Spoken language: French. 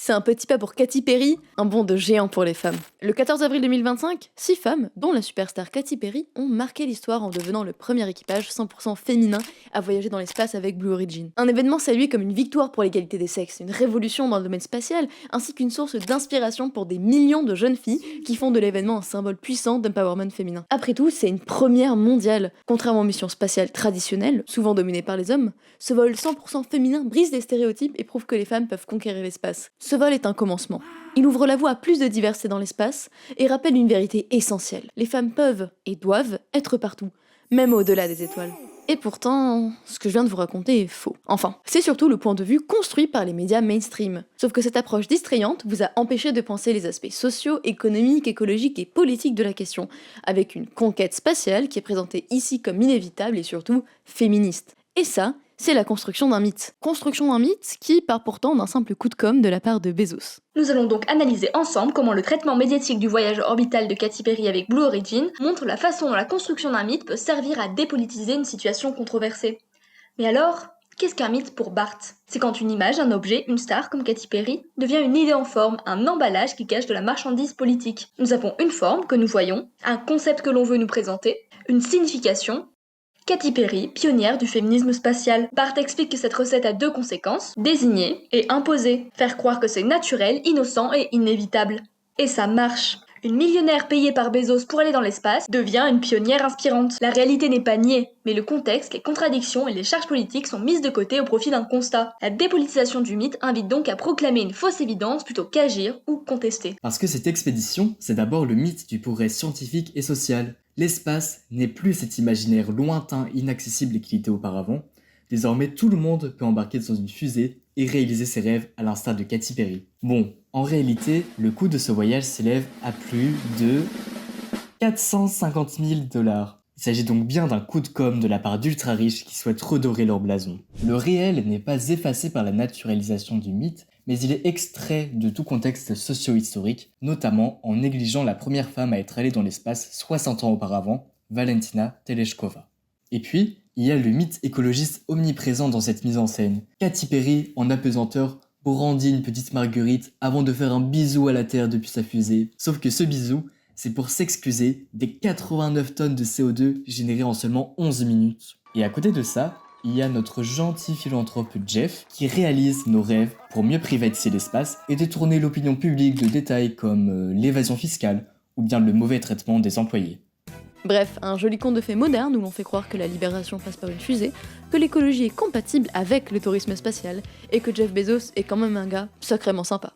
C'est un petit pas pour Katy Perry, un bond de géant pour les femmes. Le 14 avril 2025, 6 femmes, dont la superstar Katy Perry, ont marqué l'histoire en devenant le premier équipage 100% féminin à voyager dans l'espace avec Blue Origin. Un événement salué comme une victoire pour l'égalité des sexes, une révolution dans le domaine spatial, ainsi qu'une source d'inspiration pour des millions de jeunes filles qui font de l'événement un symbole puissant d'empowerment féminin. Après tout, c'est une première mondiale. Contrairement aux missions spatiales traditionnelles, souvent dominées par les hommes, ce vol 100% féminin brise les stéréotypes et prouve que les femmes peuvent conquérir l'espace. Ce vol est un commencement. Il ouvre la voie à plus de diversité dans l'espace et rappelle une vérité essentielle. Les femmes peuvent et doivent être partout, même au-delà des étoiles. Et pourtant, ce que je viens de vous raconter est faux. Enfin, c'est surtout le point de vue construit par les médias mainstream. Sauf que cette approche distrayante vous a empêché de penser les aspects sociaux, économiques, écologiques et politiques de la question, avec une conquête spatiale qui est présentée ici comme inévitable et surtout féministe. Et ça, c'est la construction d'un mythe. Construction d'un mythe qui part pourtant d'un simple coup de com' de la part de Bezos. Nous allons donc analyser ensemble comment le traitement médiatique du voyage orbital de Katy Perry avec Blue Origin montre la façon dont la construction d'un mythe peut servir à dépolitiser une situation controversée. Mais alors, qu'est-ce qu'un mythe pour Bart ? C'est quand une image, un objet, une star comme Katy Perry devient une idée en forme, un emballage qui cache de la marchandise politique. Nous avons une forme que nous voyons, un concept que l'on veut nous présenter, une signification. Katy Perry, pionnière du féminisme spatial. Bart explique que cette recette a deux conséquences, désigner et imposer. Faire croire que c'est naturel, innocent et inévitable. Et ça marche. Une millionnaire payée par Bezos pour aller dans l'espace devient une pionnière inspirante. La réalité n'est pas niée, mais le contexte, les contradictions et les charges politiques sont mises de côté au profit d'un constat. La dépolitisation du mythe invite donc à proclamer une fausse évidence plutôt qu'agir ou contester. Parce que cette expédition, c'est d'abord le mythe du progrès scientifique et social. L'espace n'est plus cet imaginaire lointain, inaccessible qu'il était auparavant. Désormais, tout le monde peut embarquer dans une fusée et réaliser ses rêves à l'instar de Katy Perry. Bon, en réalité, le coût de ce voyage s'élève à plus de 450 000 $. Il s'agit donc bien d'un coup de com' de la part d'ultra riches qui souhaitent redorer leur blason. Le réel n'est pas effacé par la naturalisation du mythe, mais il est extrait de tout contexte socio-historique, notamment en négligeant la première femme à être allée dans l'espace 60 ans auparavant, Valentina Tereshkova. Et puis, il y a le mythe écologiste omniprésent dans cette mise en scène. Katy Perry, en apesanteur, brandit une petite marguerite avant de faire un bisou à la Terre depuis sa fusée. Sauf que ce bisou, c'est pour s'excuser des 89 tonnes de CO2 générées en seulement 11 minutes. Et à côté de ça, il y a notre gentil philanthrope Jeff qui réalise nos rêves pour mieux privatiser l'espace et détourner l'opinion publique de détails comme l'évasion fiscale ou bien le mauvais traitement des employés. Bref, un joli conte de fées moderne où l'on fait croire que la libération passe par une fusée, que l'écologie est compatible avec le tourisme spatial et que Jeff Bezos est quand même un gars sacrément sympa.